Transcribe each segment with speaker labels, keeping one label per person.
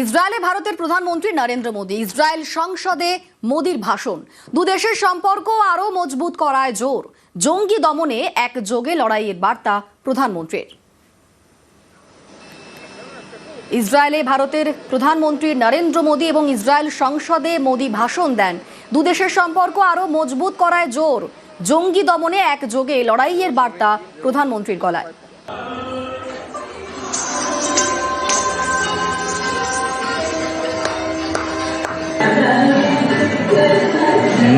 Speaker 1: ইসরায়েলে ভারতের প্রধানমন্ত্রী নরেন্দ্র মোদী ইসরায়েল সংসদে মোদীর ভাষণ দু দেশের সম্পর্ক আরো মজবুত করায় জোর জঙ্গি দমনে একযোগে লড়াইয়ের বার্তা প্রধানমন্ত্রীর। ইসরায়েলে ভারতের প্রধানমন্ত্রী নরেন্দ্র মোদী এবং ইসরায়েল সংসদে মোদী ভাষণ দেন। দু দেশের সম্পর্ক আরো মজবুত করায় জোর জঙ্গি দমনে একযোগে লড়াইয়ের বার্তা প্রধানমন্ত্রীর গলায়।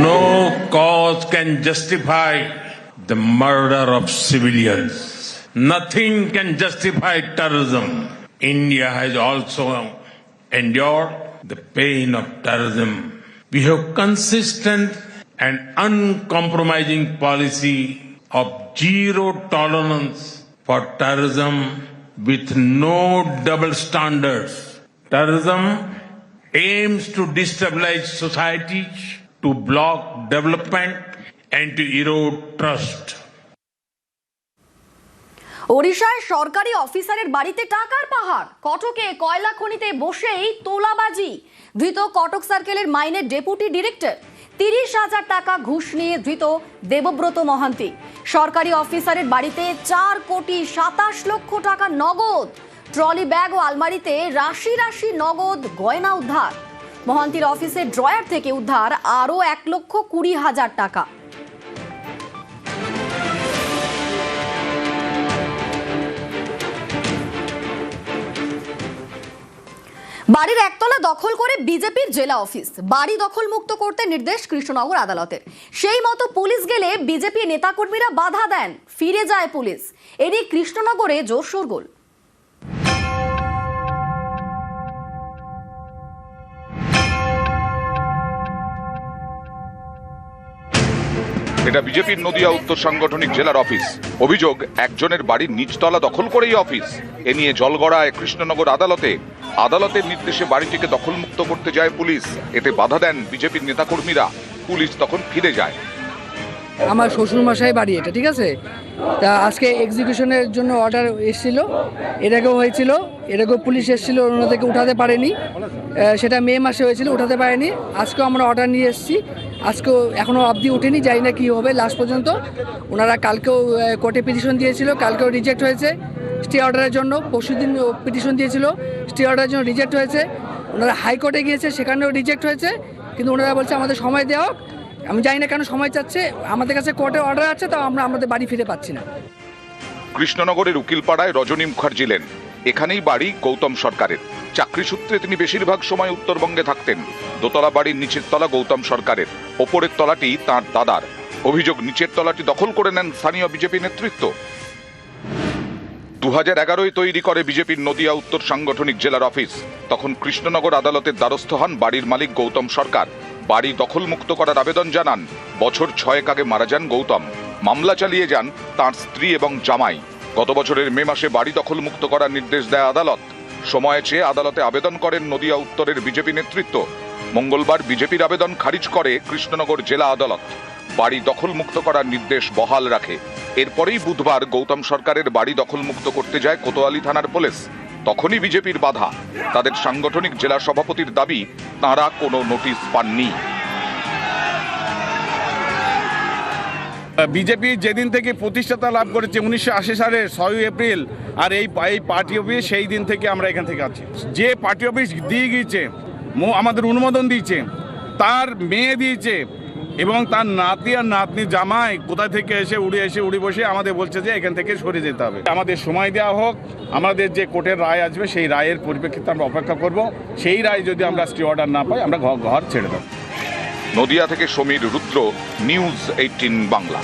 Speaker 2: No cause can justify the murder of civilians. Nothing can justify terrorism. India has also endured the pain of terrorism. We have consistent and uncompromising policy of zero tolerance for terrorism with no double standards. Terrorism aims to destabilize societies, to block development and to erode trust.
Speaker 1: ওড়িশায় সরকারি অফিসারের বাড়িতে টাকার পাহাড়, কটকে কয়লা খনিতে বসেই তোলাবাজি। ধৃত কটক সার্কেলের মাইনের ডেপুটি ডিরেক্টর। 30,000 টাকা ঘুষ নিয়ে ধৃত দেবব্রত মহান্তি। সরকারি অফিসারের বাড়িতে 4,27,00,000 টাকা নগদ, ট্রলি ব্যাগ ও আলমারিতে রাশি রাশি নগদ গয়না উদ্ধার। মহান্তির অফিসের ড্রয়ার থেকে উদ্ধার আরো 1,20,000 টাকা। বাড়ির একতলা দখল করে বিজেপির জেলা অফিস, বাড়ি দখল মুক্ত করতে নির্দেশ কৃষ্ণনগর আদালতের। সেই মতো পুলিশ গেলে বিজেপি নেতাকর্মীরা বাধা দেন, ফিরে যায় পুলিশ। এদিকে কৃষ্ণনগরে জোর শোরগোল।
Speaker 3: এটা বিজেপির নদিয়া উত্তর সাংগঠনিক জেলার অফিস। অভিযোগ, একজনের বাড়ির নিচতলা দখল করেই অফিস। এ নিয়ে জলগড়ায় কৃষ্ণনগর আদালতে। আদালতের নির্দেশে বাড়িটিকে দখলমুক্ত করতে যায় পুলিশ। এতে বাধা দেন বিজেপির নেতাকর্মীরা। পুলিশ তখন ফিরে যায়।
Speaker 4: আমার শ্বশুরমশাই বাড়ি এটা, ঠিক আছে। তা আজকে এক্সিকিউশনের জন্য অর্ডার এসেছিল, এর আগেও হয়েছিল, এর আগেও পুলিশ এসেছিল, ওনাদেরকে উঠাতে পারেনি। সেটা মে মাসে হয়েছিল, উঠাতে পারেনি। আজকেও আমরা অর্ডার নিয়ে এসেছি, আজকেও এখনও অবধি উঠেনি, জানি না কী হবে লাস্ট পর্যন্ত। ওনারা কালকেও কোর্টে পিটিশন দিয়েছিল, কালকেও রিজেক্ট হয়েছে স্টে অর্ডারের জন্য। পরশুদিন পিটিশন দিয়েছিল, স্টে অর্ডারের জন্য রিজেক্ট হয়েছে। ওনারা হাইকোর্টে গিয়েছে, সেখানেও রিজেক্ট হয়েছে। কিন্তু ওনারা বলছে আমাদের সময় দেওয়া হোক। আমি জানি না কেন সময় চাচ্ছে, আমাদের কাছে কোর্টে অর্ডার আছে, তাও আমরা আমাদের বাড়ি ফিরে পাচ্ছি না।
Speaker 3: কৃষ্ণনগরের উকিলপাড়ায় রজনী মুখার্জি লেন। এখানেই বাড়ি গৌতম সরকারের। চাকরি সূত্রে তিনি বেশিরভাগ সময় উত্তরবঙ্গে থাকতেন। দোতলা বাড়ির নিচের তলা গৌতম সরকারের, ওপরের তলাটি তাঁর দাদার। অভিযোগ, নিচের তলাটি দখল করে নেন স্থানীয় বিজেপি নেতৃত্ব। 2011-য় তৈরি করে বিজেপির নদিয়া উত্তর সাংগঠনিক জেলার অফিস। তখন কৃষ্ণনগর আদালতের দ্বারস্থ হন বাড়ির মালিক গৌতম সরকার। বাড়ি দখলমুক্ত করার আবেদন জানান। বছর 6 আগে মারা যান গৌতম। মামলা চালিয়ে যান তাঁর স্ত্রী এবং জামাই। গত বছরের মে মাসে বাড়ি দখলমুক্ত করার নির্দেশ দেয় আদালত। সময় চেয়ে আদালতে আবেদন করেন নদিয়া উত্তরের বিজেপি নেতৃত্ব। মঙ্গলবার বিজেপির আবেদন খারিজ করে কৃষ্ণনগর জেলা আদালত। বাড়ি দখলমুক্ত করার নির্দেশ বহাল রাখে। এরপরেই বুধবার গৌতম সরকারের বাড়ি দখলমুক্ত করতে যায় কোতোয়ালি থানার পুলিশ। তখনই বিজেপির বাধা। তাদের সাংগঠনিক জেলা সভাপতির দাবি, তাঁরা কোনো নোটিশ পাননি।
Speaker 5: বিজেপি যেদিন থেকে প্রতিষ্ঠাতা লাভ করেছে 1980 সালের 6 এপ্রিল, আর এই পার্টি অফিস সেই দিন থেকে আমরা এখান থেকে আছি। যে পার্টি অফিস দিয়ে গিয়েছে, আমাদের অনুমোদন দিয়েছে, তার মেয়ে দিয়েছে এবং তার নাতি আর নাতনি জামাই কোথা থেকে এসে উড়ে বসে আমাদের বলছে যে এখান থেকে সরে যেতে হবে। আমাদের সময় দেওয়া হোক, আমাদের যে কোর্টের রায় আসবে সেই রায়ের পরিপ্রেক্ষিতে আমরা অপেক্ষা করব। সেই রায় যদি আমরা স্টে অর্ডার না পাই, আমরা ঘর ছেড়ে দেব।
Speaker 3: নদিয়া থেকে সমীর রুদ্র, নিউজ 18 বাংলা।